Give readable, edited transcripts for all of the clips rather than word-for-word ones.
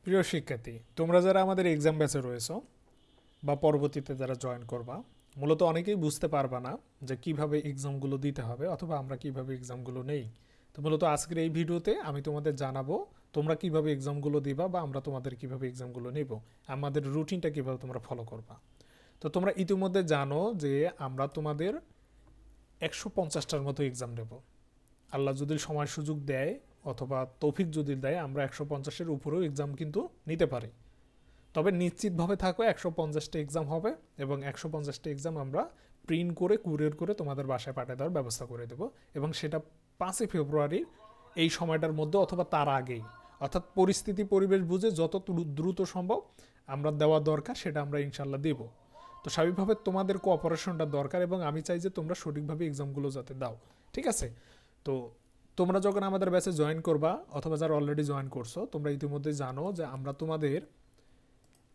প্রিয় শিক্ষার্থী, তোমরা যারা আমাদের এক্সাম ব্যাচে রয়েছো বা পরবর্তীতে যারা জয়েন করবা, মূলত অনেকেই বুঝতে পারবা না যে কিভাবে এক্সামগুলো দিতে হবে অথবা আমরা কিভাবে এক্সামগুলো নেই। তো মূলত আজকের এই ভিডিওতে আমি তোমাদের জানাবো তোমরা কিভাবে এক্সামগুলো দিবা বা আমরা তোমাদের কিভাবে এক্সামগুলো নেব, আমাদের রুটিনটা কিভাবে তোমরা ফলো করবা। তো তোমরা ইতিমধ্যে জানো যে আমরা তোমাদের 150টার মতো এক্সাম নেব। আল্লাহ যদি সময় সুযোগ দেয় অথবা তৌফিক যদি দেয়, আমরা 150-এর উপরেও এক্সাম কিন্তু নিতে পারি। তবে নিশ্চিতভাবে থাকো 150টা এক্সাম হবে এবং 150টা এক্সাম আমরা প্রিন্ট করে কুরিয়ার করে তোমাদের বাসায় পাঠিয়ে দেওয়ার ব্যবস্থা করে দেবো, এবং সেটা 5 ফেব্রুয়ারির এই সময়টার মধ্যে অথবা তার আগেই, অর্থাৎ পরিস্থিতি পরিবেশ বুঝে যত দ্রুত সম্ভব আমরা দেওয়া দরকার সেটা আমরা ইনশাল্লাহ দেব। তো স্বাভাবিকভাবে তোমাদের কোঅপারেশনটা দরকার এবং আমি চাই যে তোমরা সঠিকভাবে এক্সামগুলো যাতে দাও, ঠিক আছে? তো তোমরা যখন আমাদের ব্যাচে জয়েন করবা অথবা যারা অলরেডি জয়েন করছো, তোমরা ইতিমধ্যে জানো যে আমরা তোমাদের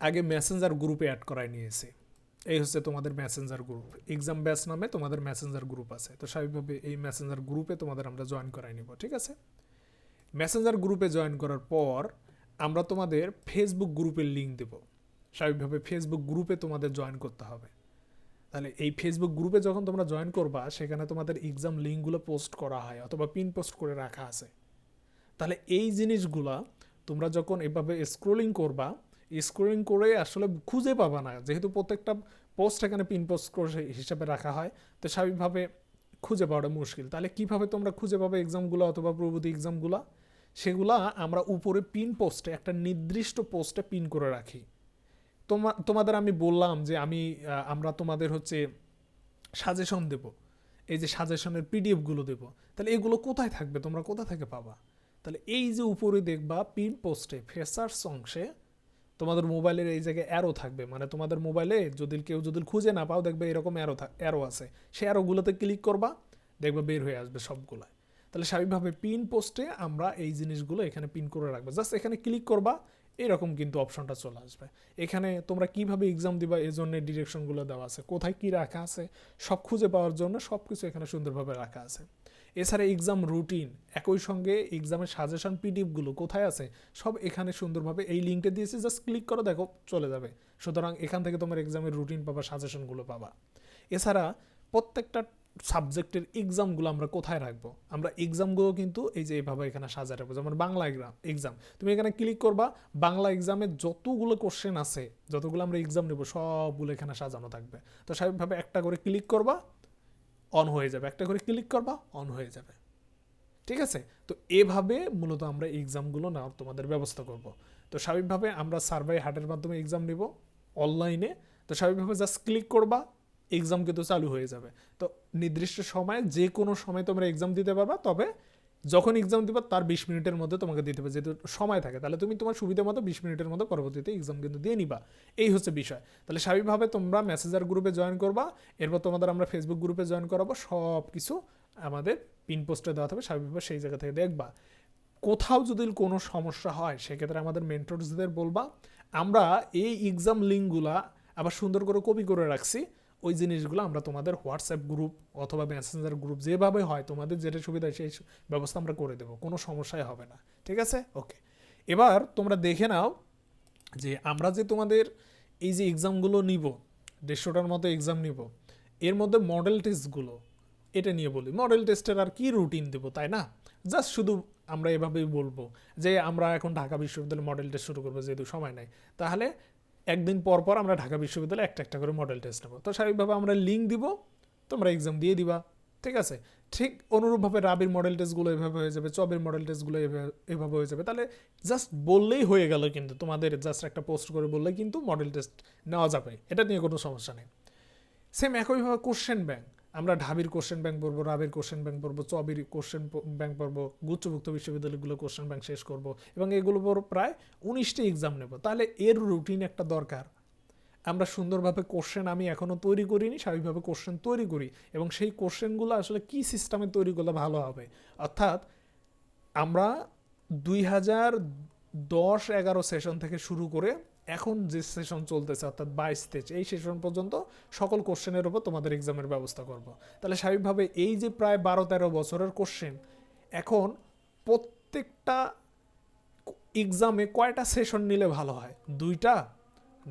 আগে মেসেঞ্জার গ্রুপে অ্যাড করাই নিয়েছি। এই হচ্ছে তোমাদের মেসেঞ্জার গ্রুপ, এক্সাম ব্যাচ নামে তোমাদের মেসেঞ্জার গ্রুপ আছে। তো স্বাভাবিকভাবে এই মেসেঞ্জার গ্রুপে তোমাদের আমরা জয়েন করাই নিব, ঠিক আছে? মেসেঞ্জার গ্রুপে জয়েন করার পর আমরা তোমাদের ফেসবুক গ্রুপের লিঙ্ক দেব। স্বাভাবিকভাবে ফেসবুক গ্রুপে তোমাদের জয়েন করতে হবে। তাহলে এই ফেসবুক গ্রুপে যখন তোমরা জয়েন করবা, সেখানে তোমাদের এক্সাম লিঙ্কগুলো পোস্ট করা হয় অথবা পিন পোস্ট করে রাখা আছে। তাহলে এই জিনিসগুলা তোমরা যখন এভাবে স্ক্রোলিং করবা, স্ক্রোলিং করে আসলে খুঁজে পাবা না, যেহেতু প্রত্যেকটা পোস্ট এখানে পিন পোস্ট করে হিসাবে রাখা হয়। তো স্বাভাবিকভাবে খুঁজে পাওয়াটা মুশকিল। তাহলে কিভাবে তোমরা খুঁজে পাবে এক্সামগুলো অথবা প্রভৃতি এক্সামগুলো? সেগুলা আমরা উপরে পিন পোস্টে একটা নির্দিষ্ট পোস্টে পিন করে রাখি। তোমাদের আমি বললাম যে আমরা তোমাদের হচ্ছে সাজেশন দেব, এই যে সাজেশনের পিডিএফগুলো দেব। তাহলে এগুলো কোথায় থাকবে, তোমরা কোথা থেকে পাবা? তাহলে এই যে উপরে দেখবা পিন পোস্টে ফেসার্স অংশে তোমাদের মোবাইলের এই জায়গায় অ্যারো থাকবে, মানে তোমাদের মোবাইলে কেউ যদি খুঁজে না পাও, দেখবে এরকম অ্যারো আছে, সেই অ্যারোগুলোতে ক্লিক করবা, দেখবে বের হয়ে আসবে সবগুলো। তাহলে স্বাভাবিকভাবে পিন পোস্টে আমরা এই জিনিসগুলো এখানে পিন করে রাখবো, জাস্ট এখানে ক্লিক করবা, এরকম কিন্তু অপশনটা চলে আসবে। এখানে তোমরা কিভাবে এক্সাম দিবা এই জন্য ডিরেকশনগুলো দেওয়া আছে, কোথায় কি রাখা আছে সব খুঁজে পাওয়ার জন্য সব কিছু এখানে সুন্দরভাবে রাখা আছে। এছাড়া এক্সাম রুটিন, একই সঙ্গে এক্সামের সাজেশন পিডিএফগুলো কোথায় আছে সব এখানে সুন্দরভাবে এই লিঙ্কটা দিয়েছি, জাস্ট ক্লিক করো, দেখো চলে যাবে। সুতরাং এখান থেকে তোমার এক্সামের রুটিন পাবা, সাজেশনগুলো পাবা। এছাড়া প্রত্যেকটা সাবজেক্টের এক্সামগুলো আমরা কোথায় রাখবো, আমরা এক্সামগুলো কিন্তু এই যে এইভাবে এখানে সাজায় রাখবো। যেমন বাংলা এক্সাম, তুমি এখানে ক্লিক করবা, বাংলা এক্সামে যতগুলো কোশ্চেন আছে, যতগুলো আমরা এক্সাম নেবো সবগুলো এখানে সাজানো থাকবে। তো স্বাভাবিকভাবে একটা করে ক্লিক করবা, অন হয়ে যাবে, একটা করে ক্লিক করবা, অন হয়ে যাবে, ঠিক আছে? তো এভাবে মূলত আমরা এক্সামগুলো নেওয়ার তোমাদের ব্যবস্থা করব। তো স্বাভাবিকভাবে আমরা সার্ভে হাটের মাধ্যমে এক্সাম নিব অনলাইনে। তো স্বাভাবিকভাবে জাস্ট ক্লিক করবা, এক্সাম কিন্তু চালু হয়ে যাবে। তো নির্দিষ্ট সময়ে যে কোনো সময় তোমরা এক্সাম দিতে পারবা, তবে যখন এক্সাম দিবা তার 20 মিনিটের মধ্যে তোমাকে দিতে হবে, যেহেতু সময় থাকে। তাহলে তুমি তোমার সুবিধা মতো 20 মিনিটের মধ্যে পরবর্তীতে এক্সাম কিন্তু দিয়ে নিবা, এই হচ্ছে বিষয়। তাহলে স্বাভাবিকভাবে তোমরা মেসেঞ্জার গ্রুপে জয়েন করবা, এরপর তোমাদের আমরা ফেসবুক গ্রুপে জয়েন করাবো, সব কিছু আমাদের পিন পোস্টে দেওয়া থাকবে, স্বাভাবিকভাবে সেই জায়গা থেকে দেখবা। কোথাও যদি কোনো সমস্যা হয় সেক্ষেত্রে আমাদের মেন্টরসদের বলবা, আমরা এই এক্সাম লিঙ্কগুলা আবার সুন্দর করে কপি করে রাখছি, ওই জিনিসগুলো আমরা তোমাদের হোয়াটসঅ্যাপ গ্রুপ অথবা মেসেঞ্জার গ্রুপ যেভাবে হয় তোমাদের যেটা সুবিধা সেই ব্যবস্থা আমরা করে দেবো, কোনো সমস্যাই হবে না, ঠিক আছে? ওকে, এবার তোমরা দেখে নাও যে আমরা যে তোমাদের এই যে এক্সামগুলো নিব, 150টার মতো এক্সাম নিব, এর মধ্যে মডেল টেস্টগুলো, এটা নিয়ে বলি। মডেল টেস্টের আর কি রুটিন দেবো, তাই না? জাস্ট শুধু আমরা এভাবেই বলবো যে আমরা এখন ঢাকা বিশ্ববিদ্যালয়ে মডেল টেস্ট শুরু করবো, যেহেতু সময় নাই। তাহলে একদিন পর পর আমরা ঢাকা বিশ্ববিদ্যালয়ে একটা একটা করে মডেল টেস্ট নেবো। তো স্বাভাবিকভাবে আমরা লিঙ্ক দিব, তোমরা এক্সাম দিয়ে দিবা, ঠিক আছে? ঠিক অনুরূপভাবে রাবির মডেল টেস্টগুলো এভাবে হয়ে যাবে, চবের মডেল টেস্টগুলো এভাবে হয়ে যাবে। তাহলে জাস্ট বললেই হয়ে গেল, কিন্তু তোমাদের জাস্ট একটা পোস্ট করে বললেই কিন্তু মডেল টেস্ট নেওয়া যাবে, এটা নিয়ে কোনো সমস্যা নেই। সেম একইভাবে কোশ্চেন ব্যাংক, আমরা ঢাবির কোশ্চেন ব্যাংক পড়বো, রাবির কোশ্চেন ব্যাংক পড়বো, চবির কোশ্চেন ব্যাংক পড়বো, গুচ্ছভুক্ত বিশ্ববিদ্যালয়গুলো কোশ্চেন ব্যাংক শেষ করবো, এবং এগুলো প্রায় 19টি এক্সাম নেব। তাহলে এর রুটিন একটা দরকার। আমরা সুন্দরভাবে কোশ্চেন আমি এখনও তৈরি করিনি, স্বাভাবিকভাবে কোশ্চেন তৈরি করি, এবং সেই কোশ্চেনগুলো আসলে কী সিস্টেমে তৈরি করলে ভালো হবে। অর্থাৎ আমরা 2010-11 সেশন থেকে শুরু করে এখন যে সেশন চলতেছে অর্থাৎ 22-23 এই সেশন পর্যন্ত সকল কোশ্চেনের উপর তোমাদের এক্সামের ব্যবস্থা করব। তাহলে স্বাভাবিকভাবে এই যে প্রায় 12-13 বছরের কোশ্চেন, এখন প্রত্যেকটা এক্সামে কয়টা সেশন নিলে ভালো হয়, 2টা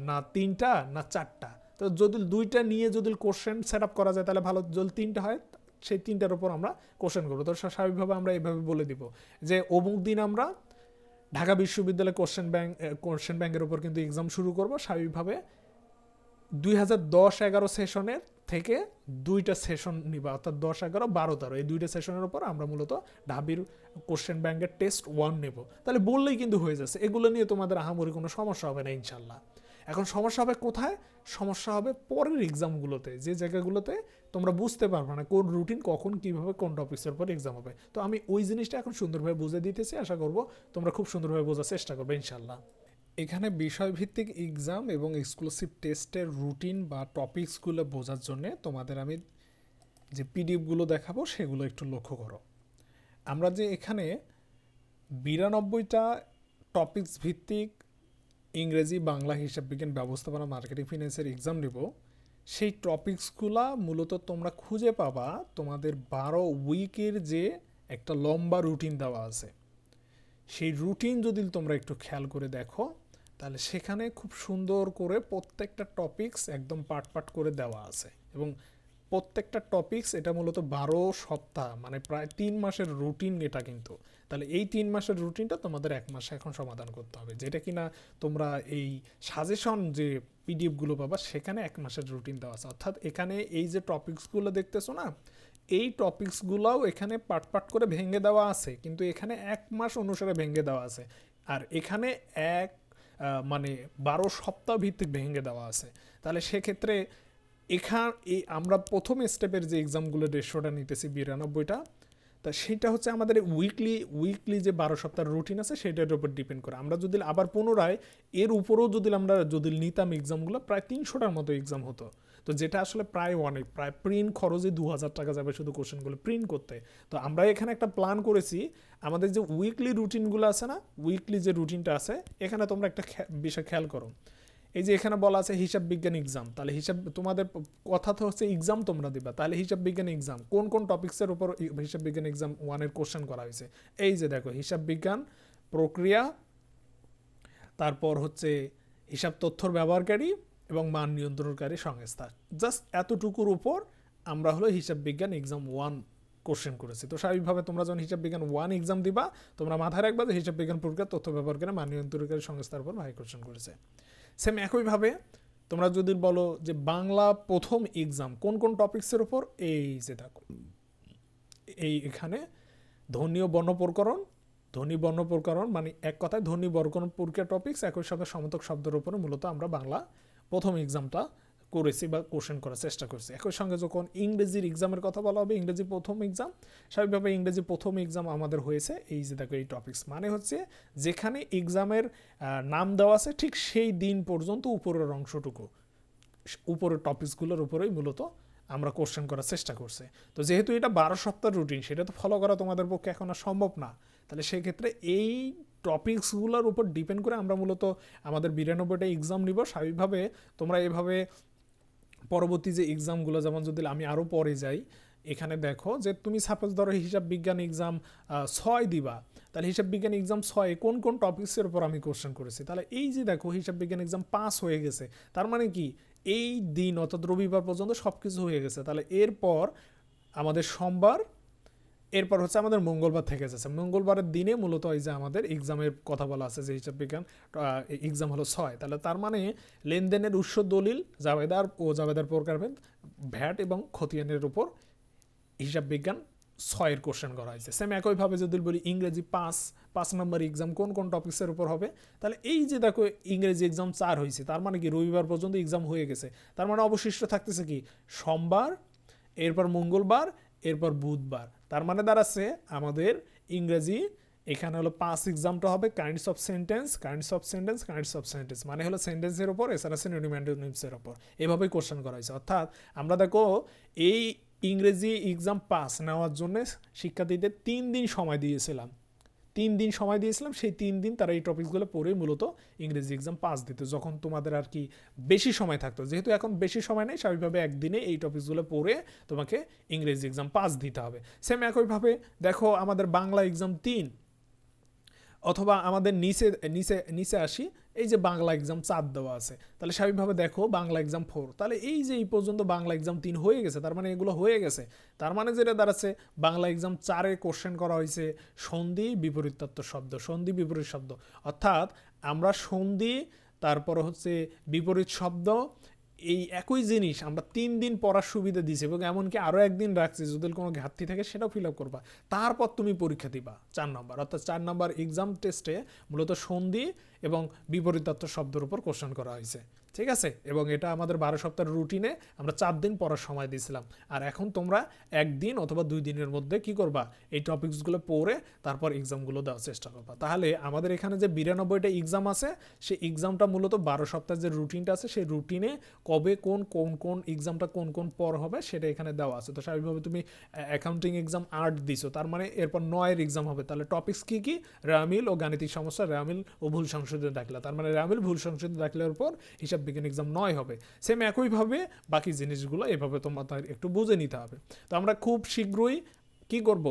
না 3টা না 4টা? তো যদি 2টা নিয়ে যদি কোশ্চেন সেট আপ করা যায় তাহলে ভালো, যদি 3টা হয় সেই 3টার উপর আমরা কোশ্চেন করবো। তো স্বাভাবিকভাবে আমরা এইভাবে বলে দিব যে অমুক দিন আমরা ঢাকা বিশ্ববিদ্যালয় কোশ্চেন ব্যাংকের উপর কিন্তু এক্সাম শুরু করব। স্বাভাবিকভাবে 2010-11 সেশনের থেকে 2টা সেশন নিবা, অর্থাৎ 10-11-12-13 এই 2টা সেশনের উপর আমরা মূলত ঢাবির কোশ্চেন ব্যাংকের টেস্ট 1 নেব। তাহলে বললেই কিন্তু হয়ে যাচ্ছে, এগুলো নিয়ে তোমাদের আহামরি কোনো সমস্যা হবে না ইনশাল্লাহ। এখন সমস্যা হবে কোথায়? সমস্যা হবে পরের এক্সামগুলোতে, যে জায়গাগুলোতে তোমরা বুঝতে পারবে না কোন রুটিন কখন কিভাবে কোন টপিক্সের উপর এক্সাম হবে। তো আমি ওই জিনিসটা এখন সুন্দরভাবে বুঝে দিতেছি, আশা করব তোমরা খুব সুন্দরভাবে বোঝার চেষ্টা করবে ইনশাল্লাহ। এখানে বিষয়ভিত্তিক এক্সাম এবং এক্সক্লুসিভ টেস্টের রুটিন বা টপিকসগুলো বোঝার জন্য তোমাদের আমি যে পিডিএফগুলো দেখাবো সেগুলো একটু লক্ষ্য করো। আমরা যে এখানে 92টা টপিকস ভিত্তিক ইংরেজি, বাংলা, হিসাব বিজ্ঞান, ব্যবস্থাপনা, মার্কেটিং, ফিন্যান্সের এক্সাম নেব, সেই টপিকসগুলো মূলত তোমরা খুঁজে পাবা তোমাদের 12 উইকের যে একটা লম্বা রুটিন দেওয়া আছে। সেই রুটিন যদি তোমরা একটু খেয়াল করে দেখো তাহলে সেখানে খুব সুন্দর করে প্রত্যেকটা টপিকস একদম পার্ট করে দেওয়া আছে, এবং প্রত্যেকটা টপিকস এটা মূলত 12 সপ্তাহ মানে প্রায় 3 মাসের রুটিন এটা কিন্তু। তাহলে এই 3 মাসের রুটিনটা তোমাদের 1 মাসে এখন সমাধান করতে হবে, যেটা কিনা তোমরা এই সাজেশন যে পিডিএফগুলো পাবা সেখানে 1 মাসের রুটিন দেওয়া আছে। অর্থাৎ এখানে এই যে টপিকসগুলো দেখতেছো না, এই টপিকসগুলোও এখানে পার্ট করে ভেঙে দেওয়া আছে, কিন্তু এখানে 1 মাস অনুসারে ভেঙে দেওয়া আছে, আর এখানে মানে 12 সপ্তাহ ভিত্তিক ভেঙে দেওয়া আছে। তাহলে সেক্ষেত্রে আমরা প্রথম স্টেপের যে এক্সামগুলো রেশিওটা নিতেছি 92টা, তা সেটা হচ্ছে আমাদের উইকলি যে 12 সপ্তাহের রুটিন আছে সেটার উপর ডিপেন্ড করে। আমরা যদি আবার পুনরায় এর উপরেও যদি নিতাম এক্সামগুলো, প্রায় 300টার মতো এক্সাম হতো। তো যেটা আসলে প্রায় অনেক, প্রায় প্রিন্ট খরচে 2000 টাকা যাবে শুধু কোশ্চেনগুলো প্রিন্ট করতে। তো আমরা এখানে একটা প্ল্যান করেছি, আমাদের যে উইকলি রুটিনগুলো আছে না, উইকলি যে রুটিনটা আছে, এখানে তোমরা একটা বিষয় খেয়াল করো। এই যে এখানে বলা আছে হিসাব বিজ্ঞান এক্সাম, তাহলে তোমাদের কথা তো হচ্ছে এক্সাম তোমরা দিবা, তাহলে হিসাব বিজ্ঞান এক্সাম কোন কোন টপিক্সের উপর হিসাব বিজ্ঞান এক্সাম 1-এর কোশ্চেন করা হয়েছে। এই যে দেখো, হিসাব বিজ্ঞান প্রক্রিয়া, তারপর হচ্ছে হিসাব তথ্যর ব্যবহারকারী এবং মান নিয়ন্ত্রণকারী সংস্থা, জাস্ট এতটুকুর উপর আমরা হলো হিসাব বিজ্ঞান এক্সাম 1 কোশ্চেন করেছি। তো স্বাভাবিকভাবে তোমরা যখন হিসাব বিজ্ঞান 1 এক্সাম দিবা, তোমরা মাথায় রাখবা যে হিসাব বিজ্ঞান প্রক্রিয়া, তথ্য ব্যবহারকারী, মান নিয়ন্ত্রণকারী সংস্থার উপর ভাই কোশ্চেন করেছে। সেম একইভাবে তোমরা যদি বলো যে বাংলা প্রথম এক্সাম কোন কোন টপিক্সের উপর, এই যে দেখো এখানে ধ্বনি ও বর্ণ প্রকরণ মানে এক কথায় ধ্বনি বর্ণ প্রক্রিয়া টপিক্স, একই সাথে সমতক শব্দের উপরে মূলত আমরা বাংলা প্রথম এক্সামটা করেছি বা কোশ্চেন করার চেষ্টা করছি। একই সঙ্গে যখন ইংরেজির এক্সামের কথা বলা হবে, ইংরেজি প্রথম এক্সাম, স্বাভাবিকভাবে ইংরেজি প্রথম এক্সাম আমাদের হয়েছে এই যে দেখো এই টপিক্স, মানে হচ্ছে যেখানে এক্সামের নাম দেওয়া আছে ঠিক সেই দিন পর্যন্ত উপরের অংশটুকু, উপরের টপিকসগুলোর উপরেই মূলত আমরা কোশ্চেন করার চেষ্টা করছি। তো যেহেতু এটা 12 সপ্তাহ রুটিন, সেটা তো ফলো করা তোমাদের পক্ষে এখন আর সম্ভব না। তাহলে সেক্ষেত্রে এই টপিকসগুলোর উপর ডিপেন্ড করে আমরা মূলত আমাদের 92টা এক্সাম নিব। স্বাভাবিকভাবে তোমরা এভাবে পরবর্তী যে এক্সামগুলো, যেমন যদি আমি আরও পরে যাই, এখানে দেখো যে তুমি সাপোজ ধরো হিসাব বিজ্ঞান এক্সাম 6 দিবা, তাহলে হিসাব বিজ্ঞান এক্সাম 6 কোন কোন টপিক্সের উপর আমি কোশ্চেন করেছি, তাহলে এই যে দেখো হিসাব বিজ্ঞান এক্সাম 5 হয়ে গেছে, তার মানে কি এই দিন অর্থাৎ রবিবার পর্যন্ত সব কিছু হয়ে গেছে। তাহলে এরপর আমাদের সোমবার, এরপর হচ্ছে আমাদের মঙ্গলবার থেকে যাচ্ছে, মঙ্গলবারের দিনে মূলত এই যে আমাদের এক্সামের কথা বলা আছে যে হিসাব বিজ্ঞান এক্সাম হলো 6, তাহলে তার মানে লেনদেনের উৎস দলিল, জাবেদার ও জাবেদার প্রকারভেদ, ভ্যাট এবং খতিয়ানের উপর হিসাব বিজ্ঞান 6-এর কোশ্চেন করা হয়েছে। সেম একইভাবে যদি বলি ইংরেজি 5 নম্বর এক্সাম কোন কোন টপিক্সের উপর হবে, তাহলে এই যে দেখো ইংরেজি এক্সাম 4 হয়েছে, তার মানে কি রবিবার পর্যন্ত এক্সাম হয়ে গেছে, তার মানে অবশিষ্ট থাকতেছে কি সোমবার, এরপর মঙ্গলবার, এরপর বুধবার। তার মানে দাঁড়াচ্ছে আমাদের ইংরেজি এখানে হলো 5 এক্সামটা হবে কাইন্ডস অফ সেন্টেন্স মানে হলো সেন্টেন্সের উপর, এছাড়া সিনোনিম অ্যান্টোনিমসের উপর, এভাবেই কোশ্চেন করা হয়েছে। অর্থাৎ আমরা দেখো এই ইংরেজি এক্সাম 5 নেওয়ার জন্য শিক্ষার্থীদের 3 দিন সময় দিয়েছিলাম, সেই 3 দিন তারা এই টপিকসগুলো পড়ে মূলত ইংরেজি এক্সাম 5 দিত, যখন তোমাদের আর কি বেশি সময় থাকতো। যেহেতু এখন বেশি সময় নেই, স্বাভাবিকভাবে একদিনে এই টপিকসগুলো পড়ে তোমাকে ইংরেজি এক্সাম 5 দিতে হবে। সেম একইভাবে দেখো আমাদের বাংলা এক্সাম 3, অথবা আমাদের নিচে নিচে নিচে আসি, এই যে বাংলা এক্সাম 4 দেওয়া আছে, তাহলে স্বাভাবিকভাবে দেখো বাংলা এক্সাম 4, তাহলে এই যে এই পর্যন্ত বাংলা এক্সাম 3 হয়ে গেছে, তার মানে এগুলো হয়ে গেছে। তার মানে যেটা দাঁড়াচ্ছে বাংলা এক্সাম 4-এ কোশ্চেন করা হয়েছে সন্ধি বিপরীতার্থ শব্দ, সন্ধি বিপরীত শব্দ, অর্থাৎ আমরা সন্ধি তারপর হচ্ছে বিপরীত শব্দ এই একই জিনিস আমরা 3 দিন পড়ার সুবিধা দিছি এবং এমনকি আরও একদিন রাখছি, যদি কোনো ঘাটতি থাকে সেটাও ফিল আপ করবা, তারপর তুমি পরীক্ষা দিবা 4 নম্বর। অর্থাৎ 4 নম্বর এক্সাম টেস্টে মূলত সন্ধি এবং বিপরীতার্থ শব্দের উপর কোশ্চেন করা হয়েছে, ঠিক আছে। এবং এটা আমাদের 12 সপ্তাহের রুটিনে আমরা 4 দিন পড়ার সময় দিয়েছিলাম। আর এখন তোমরা 1 দিন অথবা 2 দিনের মধ্যে কি করবা, এই টপিকসগুলো পড়ে তারপর এক্সামগুলো দেওয়ার চেষ্টা করবা। তাহলে আমাদের এখানে যে 92টা এক্সাম আছে, সেই এক্সামটা মূলত 12 সপ্তাহের যে রুটিনটা আছে, সেই রুটিনে কবে কোন কোন কোন এক্সামটা কোন কোন পর হবে সেটা এখানে দেওয়া আছে। তো স্বাভাবিকভাবে তুমি অ্যাকাউন্টিং এক্সাম 8 দিছো, তার মানে এরপর 9-এর এক্সাম হবে। তাহলে টপিকস কী কী? রেওয়ামিল ও গাণিতিক সমস্যা, রেওয়ামিল ও ভুল সংশোধিত দাখিলা, তার মানে রেওয়ামিল ভুল সংশোধিত দাখিলার উপর হিসাব বিজ্ঞান এক্সাম 9 হবে। সেম একইভাবে বাকি জিনিসগুলো এভাবে তোমাদের একটু বুঝে নিতে হবে। তো আমরা খুব শীঘ্রই কি করব,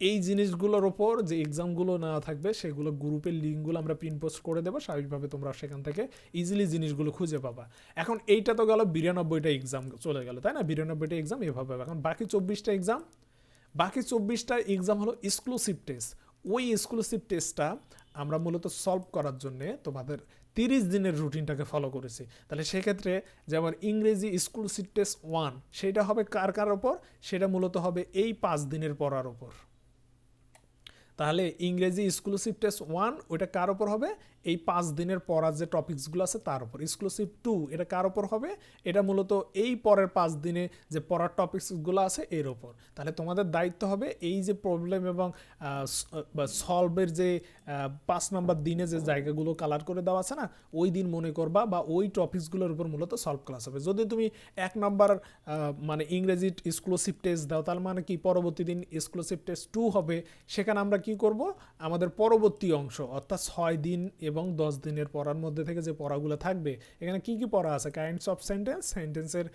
এই জিনিসগুলোর ওপর যে এক্সামগুলো না থাকবে সেগুলো গ্রুপের লিঙ্কগুলো আমরা পিন পোস্ট করে দেবো, স্বাভাবিকভাবে তোমরা সেখান থেকে ইজিলি জিনিসগুলো খুঁজে পাবা। এখন এইটা তো গেল 92টা এক্সাম চলে গেল, তাই না? 92টা এক্সাম এভাবে। এখন বাকি 24টা এক্সাম, বাকি 24টা এক্সাম হলো এক্সক্লুসিভ টেস্ট। ওই এক্সক্লুসিভ টেস্টটা আমরা মূলত সলভ করার জন্যে তোমাদের 30 দিনের রুটিনটাকে ফলো করেছি। তাহলে সেক্ষেত্রে যেমন ইংরেজি এক্সক্লুসিভ টেস্ট 1, সেটা হবে কার কার ওপর? সেটা মূলত হবে এই 5 দিনের পড়ার ওপর। তাহলে ইংরেজি এক্সক্লুসিভ টেস্ট 1 ওইটা কার ওপর হবে? এই 5 দিনের পড়ার যে টপিকসগুলো আছে তার উপর। এক্সক্লুসিভ 2 এটা কার ওপর হবে? এটা মূলত এই পরের 5 দিনে যে পড়ার টপিকসগুলো আছে এর ওপর। তাহলে তোমাদের দায়িত্ব হবে এই যে প্রবলেম এবং সলভের যে 5 নম্বর দিনে যে জায়গাগুলো কালার করে দেওয়া আছে না, ওই দিন মনে করবা বা ওই টপিকসগুলোর উপর মূলত সলভ ক্লাস হবে। যদি তুমি 1 নম্বর মানে ইংরেজি এক্সক্লুসিভ টেস্ট দাও, তার মানে কি পরবর্তী দিন এক্সক্লুসিভ টেস্ট 2 হবে। সেখানে আমরা কি করব, আমাদের পরবর্তী অংশ অর্থাৎ 6 দিন এবং 10 দিনের পড়ার মধ্যে থেকে যে পড়াগুলো থাকবে, এখানে কি কি পড়া আছে? কাইন্ডস অফ সেন্টেন্স, সেন্টেন্সের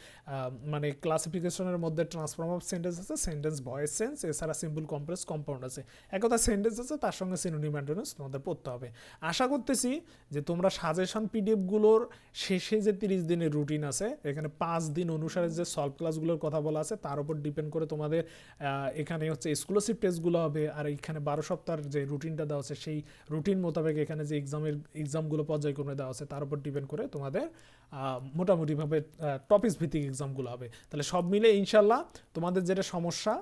মানে ক্লাসিফিকেশনের মধ্যে ট্রান্সফর্ম অফ সেন্টেন্স আছে, সেন্টেন্স ভয়েস সেন্স, এছাড়া সিম্পল কমপ্লেক্স কম্পাউন্ড আছে। একথা সেন্টেন্স আছে, তার সঙ্গে সিনোনিম অ্যান্টোনিমস তোমাদের পড়তে হবে। আশা করতেছি যে তোমরা সাজেশন পিডিএফগুলোর শেষে যে 30 দিনের রুটিন আছে, এখানে 5 দিন অনুসারে যে সলভ ক্লাসগুলোর কথা বলা আছে তার উপর ডিপেন্ড করে তোমাদের এখানে হচ্ছে এক্সক্লুসিভ টেস্টগুলো হবে। আর এখানে 12 সপ্তাহের যে রুটিনটা দেওয়া আছে সেই রুটিন মোতাবেক এখানে যে এক্সামগুলো পর্যায়ক্রমে দেওয়া আছে তার উপর ডিপেন্ড করে তোমাদের মোটামুটিভাবে টপিকস ভিত্তিক এক্সামগুলো হবে। তাহলে সব মিলে ইনশাল্লাহ তোমাদের যেটা সমস্যা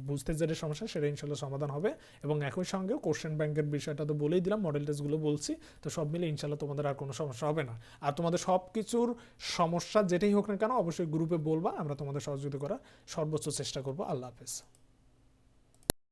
বুঝতে যেটা সমস্যা সেটা ইনশাল্লাহ সমাধান হবে। এবং একই সঙ্গে কোশ্চেন ব্যাংকের বিষয়টা তো বলেই দিলাম, মডেল টেস্টগুলো বলছি। তো সব মিলে ইনশাল্লাহ তোমাদের আর কোনো সমস্যা হবে না। আর তোমাদের সব কিছুর সমস্যা যেটাই হোক না কেন অবশ্যই গ্রুপে বলবা, আমরা তোমাদের সহযোগিতা করার সর্বোচ্চ চেষ্টা করবো। আল্লাহ হাফেজ।